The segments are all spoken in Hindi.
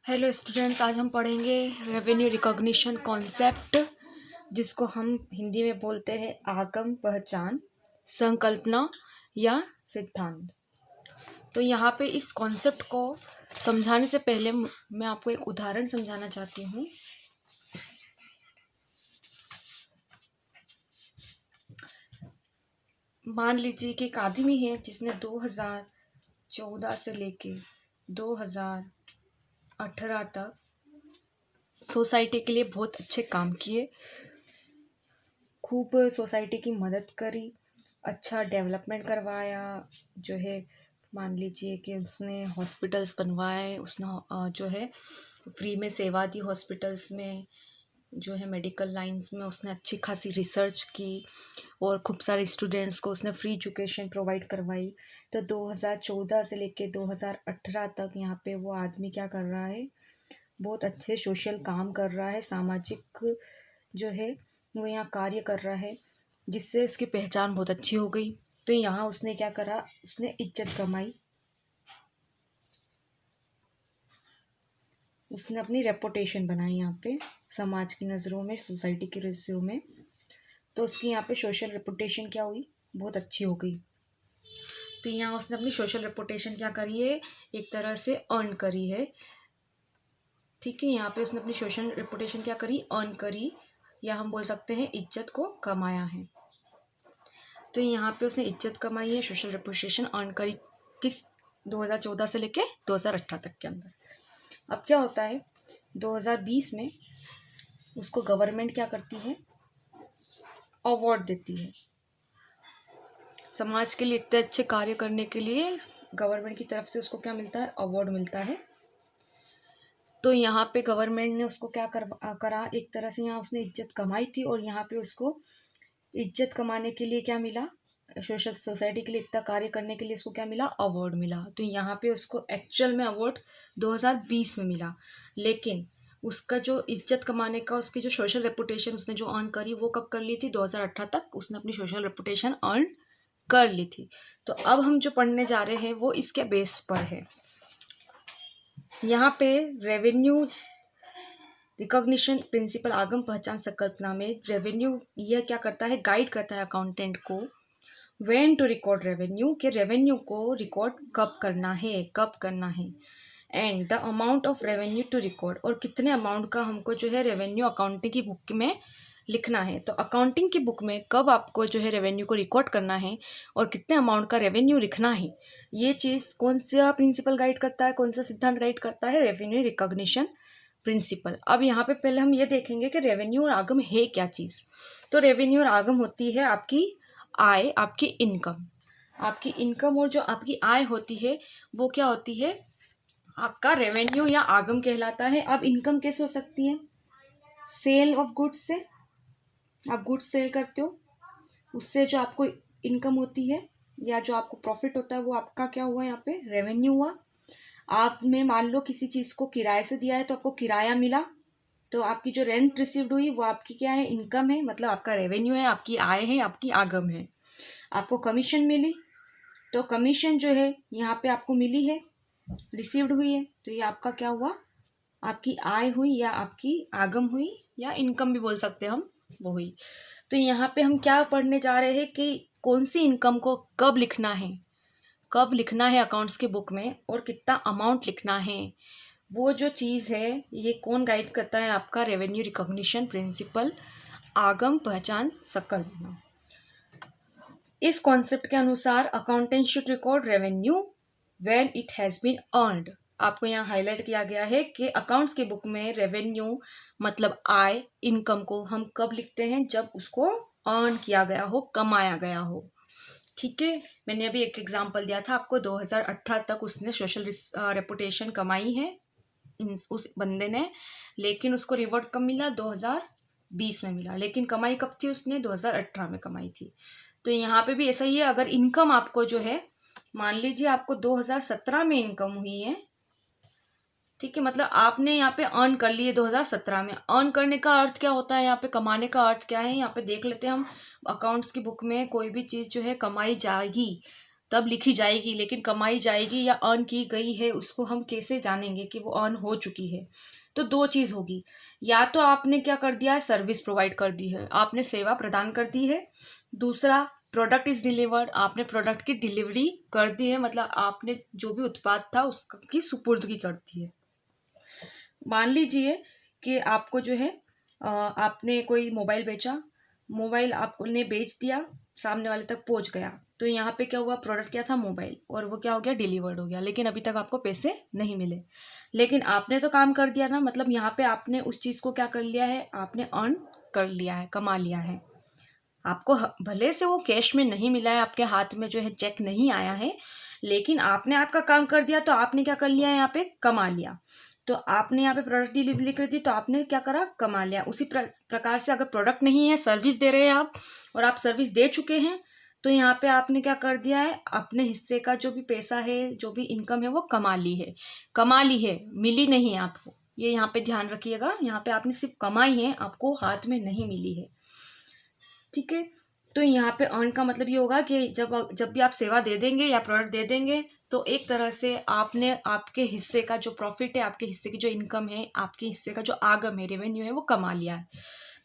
हेलो स्टूडेंट्स, आज हम पढ़ेंगे रेवेन्यू रिकॉग्निशन कॉन्सेप्ट, जिसको हम हिंदी में बोलते हैं आगम पहचान संकल्पना या सिद्धांत। तो यहाँ पे इस कॉन्सेप्ट को समझाने से पहले मैं आपको एक उदाहरण समझाना चाहती हूँ। मान लीजिए कि एक आदमी है जिसने 2014 से लेके 2018 तक सोसाइटी के लिए बहुत अच्छे काम किए, खूब सोसाइटी की मदद करी, अच्छा डेवलपमेंट करवाया। जो है मान लीजिए कि उसने हॉस्पिटल्स बनवाए, उसने जो है फ्री में सेवा दी हॉस्पिटल्स में, जो है मेडिकल लाइंस में उसने अच्छी खासी रिसर्च की और खूब सारे स्टूडेंट्स को उसने फ्री एजुकेशन प्रोवाइड करवाई। तो 2014 से लेके 2018 तक यहाँ पे वो आदमी क्या कर रहा है, बहुत अच्छे सोशल काम कर रहा है, सामाजिक जो है वो यहाँ कार्य कर रहा है, जिससे उसकी पहचान बहुत अच्छी हो गई। तो यहाँ उसने क्या करा, उसने इज्जत कमाई, उसने अपनी रेपुटेशन बनाई यहाँ पे समाज की नज़रों में, सोसाइटी की नज़रों में। तो उसकी यहाँ पे सोशल रेपुटेशन क्या हुई, बहुत अच्छी हो गई। तो यहाँ उसने अपनी सोशल रेपुटेशन क्या करी है, एक तरह से अर्न करी है। ठीक है, यहाँ पे उसने अपनी सोशल रेपुटेशन क्या करी, अर्न करी, या हम बोल सकते हैं इज्जत को कमाया है। तो यहाँ पे उसने इज्जत कमाई है, सोशल रेपुटेशन अर्न करी, किस 2014 से लेके 2018 तक के अंदर। अब क्या होता है, 2020 में उसको गवर्नमेंट क्या करती है, अवार्ड देती है। समाज के लिए इतने अच्छे कार्य करने के लिए गवर्नमेंट की तरफ से उसको क्या मिलता है, अवार्ड मिलता है। तो यहाँ पे गवर्नमेंट ने उसको क्या करा, एक तरह से यहाँ उसने इज्जत कमाई थी और यहाँ पे उसको इज्जत कमाने के लिए क्या मिला, सोशल सोसाइटी के लिए इतना कार्य करने के लिए उसको क्या मिला, अवार्ड मिला। तो यहाँ पे उसको एक्चुअल में अवार्ड 2020 में मिला, लेकिन उसका जो इज्जत कमाने का, उसकी जो सोशल रेपुटेशन उसने जो अर्न करी, वो कब कर ली थी, 2018 तक उसने अपनी सोशल रेपुटेशन अर्न कर ली थी। तो अब हम जो पढ़ने जा रहे हैं वो इसके बेस पर है। यहाँ पे रेवेन्यू रिकॉग्निशन प्रिंसिपल आगम पहचान संकल्पना में रेवेन्यू यह क्या करता है, गाइड करता है अकाउंटेंट को व्हेन टू रिकॉर्ड रेवेन्यू, के रेवेन्यू को रिकॉर्ड कब करना है, and the amount of revenue to record, और कितने अमाउंट का हमको जो है रेवेन्यू अकाउंटिंग की बुक में लिखना है। तो अकाउंटिंग की बुक में कब आपको जो है रेवेन्यू को रिकॉर्ड करना है और कितने अमाउंट का रेवेन्यू लिखना है, ये चीज़ कौन सा प्रिंसिपल गाइड करता है, कौन सा सिद्धांत गाइड करता है, रेवेन्यू रिकॉग्निशन प्रिंसिपल। अब यहाँ पे पहले हम ये देखेंगे कि रेवेन्यू और आगम है क्या चीज़। तो रेवेन्यू और आगम होती है आपकी आय, आपकी इनकम। आपकी इनकम और जो आपकी आय होती है वो क्या होती है, आपका रेवेन्यू या आगम कहलाता है। अब इनकम कैसे हो सकती है, सेल ऑफ गुड्स से, आप गुड्स सेल करते हो, उससे जो आपको इनकम होती है या जो आपको प्रॉफिट होता है वो आपका क्या हुआ, यहाँ पे रेवेन्यू हुआ। आपने मान लो किसी चीज़ को किराए से दिया है तो आपको किराया मिला, तो आपकी जो रेंट रिसीव्ड हुई वो आपकी क्या है, इनकम है, मतलब आपका रेवेन्यू है, आपकी आय है, आपकी आगम है। आपको कमीशन मिली, तो कमीशन जो है यहाँ पे आपको मिली है, रिसीव्ड हुई है, तो ये आपका क्या हुआ, आपकी आय हुई या आपकी आगम हुई, या इनकम भी बोल सकते हैं हम, वो हुई। तो यहाँ पे हम क्या पढ़ने जा रहे हैं कि कौन सी इनकम को कब लिखना है अकाउंट्स के बुक में, और कितना अमाउंट लिखना है, वो जो चीज़ है ये कौन गाइड करता है, आपका रेवेन्यू रिकॉग्निशन प्रिंसिपल आगम पहचान संकल्पना। इस कॉन्सेप्ट के अनुसार accountant should record revenue when it has been earned. आपको यहाँ हाईलाइट किया गया है कि अकाउंट्स की बुक में रेवेन्यू मतलब आय, इनकम को हम कब लिखते हैं, जब उसको अर्न किया गया हो, कमाया गया हो। ठीक है, मैंने अभी एक एग्जांपल दिया था आपको, 2018 तक उसने सोशल रेपुटेशन कमाई है उस बंदे ने, लेकिन उसको रिवॉर्ड कब मिला, 2020 में मिला, लेकिन कमाई कब थी, उसने 2018 में कमाई थी। तो यहाँ पे भी ऐसा ही है, अगर इनकम आपको जो है, मान लीजिए आपको 2017 में इनकम हुई है, ठीक है, मतलब आपने यहाँ पे अर्न कर लिए 2017 में। अर्न करने का अर्थ क्या होता है, यहाँ पे कमाने का अर्थ क्या है, यहाँ पे देख लेते हैं हम। अकाउंट्स की बुक में कोई भी चीज़ जो है कमाई जाएगी, तब लिखी जाएगी, लेकिन कमाई जाएगी या अर्न की गई है उसको हम कैसे जानेंगे कि वो अर्न हो चुकी है? तो दो चीज़ होगी, या तो आपने क्या कर दिया है, सर्विस प्रोवाइड कर दी है, आपने सेवा प्रदान कर दी है। दूसरा, प्रोडक्ट इज डिलीवर्ड, आपने प्रोडक्ट की डिलीवरी कर दी है, मतलब आपने जो भी उत्पाद था उसकी सुपुर्दगी कर दी है। मान लीजिए कि आपको जो है आपने कोई मोबाइल बेचा, मोबाइल आपने बेच दिया, सामने वाले तक पहुंच गया, तो यहाँ पे क्या हुआ, प्रोडक्ट क्या था, मोबाइल, और वो क्या हो गया, डिलीवर्ड हो गया, लेकिन अभी तक आपको पैसे नहीं मिले। लेकिन आपने तो काम कर दिया ना, मतलब यहाँ पे आपने उस चीज़ को क्या कर लिया है, आपने अर्न कर लिया है, कमा लिया है। आपको भले से वो कैश में नहीं मिला है, आपके हाथ में जो है चेक नहीं आया है, लेकिन आपने आपका काम कर दिया, तो आपने क्या कर लिया है, यहाँ पे कमा लिया। तो आपने यहाँ पे प्रोडक्ट डिलीवरी कर दी, तो आपने क्या करा, कमा लिया। उसी प्रकार से अगर प्रोडक्ट नहीं है, सर्विस दे रहे हैं आप, और आप सर्विस दे चुके हैं, तो यहाँ पे आपने क्या कर दिया है, अपने हिस्से का जो भी पैसा है, जो भी इनकम है, वो कमा ली है। कमा ली है, मिली नहीं है आपको, ये यहाँ पे ध्यान रखिएगा। यहाँ पे आपने सिर्फ कमाई है, आपको हाथ में नहीं मिली है। ठीक है, तो यहाँ पे अर्न का मतलब ये होगा कि जब भी आप सेवा दे देंगे या प्रोडक्ट दे देंगे, तो एक तरह से आपने आपके हिस्से का जो प्रॉफिट है, आपके हिस्से की जो इनकम है, आपके हिस्से का जो आगम है, रेवेन्यू है, वो कमा लिया है।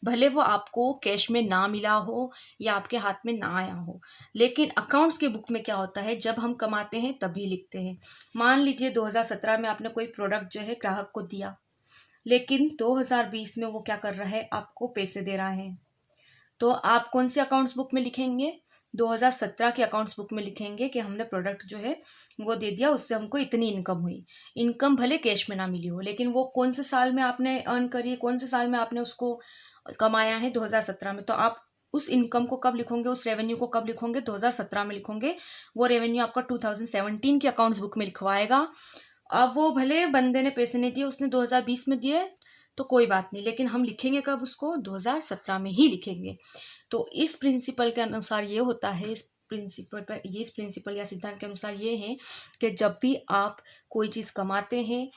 भले वो आपको कैश में ना मिला हो या आपके हाथ में ना आया हो, लेकिन अकाउंट्स की बुक में क्या होता है, जब हम कमाते हैं तभी लिखते हैं। मान लीजिए 2017 में आपने कोई प्रोडक्ट जो है ग्राहक को दिया, लेकिन 2020 में वो क्या कर रहा है, आपको पैसे दे रहा है, तो आप कौन से अकाउंट्स बुक में लिखेंगे, 2017 के अकाउंट्स बुक में लिखेंगे कि हमने प्रोडक्ट जो है वो दे दिया, उससे हमको इतनी इनकम हुई। इनकम भले कैश में ना मिली हो, लेकिन वो कौन से साल में आपने अर्न करी, कौन से साल में आपने उसको कमाया है, 2017 में। तो आप उस इनकम को कब लिखोगे, उस रेवेन्यू को कब लिखोगे, 2017 में लिखोगे। वो रेवेन्यू आपका 2017 के अकाउंट्स बुक में लिखवाएगा। अब वो भले बंदे ने पैसे नहीं दिए, उसने 2020 में दिए, तो कोई बात नहीं, लेकिन हम लिखेंगे कब, उसको 2017 में ही लिखेंगे। तो इस प्रिंसिपल के अनुसार ये होता है, इस प्रिंसिपल या सिद्धांत के अनुसार ये है कि जब भी आप कोई चीज़ कमाते हैं,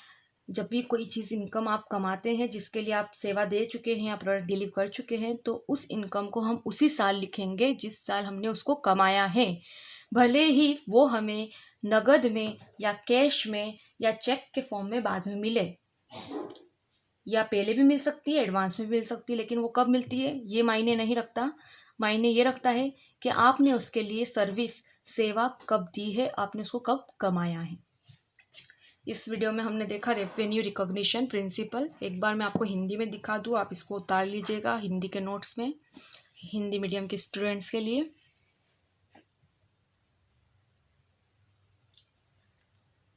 जब भी कोई चीज़ इनकम आप कमाते हैं जिसके लिए आप सेवा दे चुके हैं या प्रोडक्ट डिलीवर कर चुके हैं, तो उस इनकम को हम उसी साल लिखेंगे जिस साल हमने उसको कमाया है। भले ही वो हमें नगद में या कैश में या चेक के फॉर्म में बाद में मिले, या पहले भी मिल सकती है, एडवांस में भी मिल सकती है, लेकिन वो कब मिलती है ये मायने नहीं रखता। मायने ये रखता है कि आपने उसके लिए सर्विस, सेवा कब दी है, आपने उसको कब कमाया है। इस वीडियो में हमने देखा रेवेन्यू रिकॉग्निशन प्रिंसिपल। एक बार मैं आपको हिंदी में दिखा दूँ, आप इसको उतार लीजिएगा हिंदी के नोट्स में, हिंदी मीडियम के स्टूडेंट्स के लिए।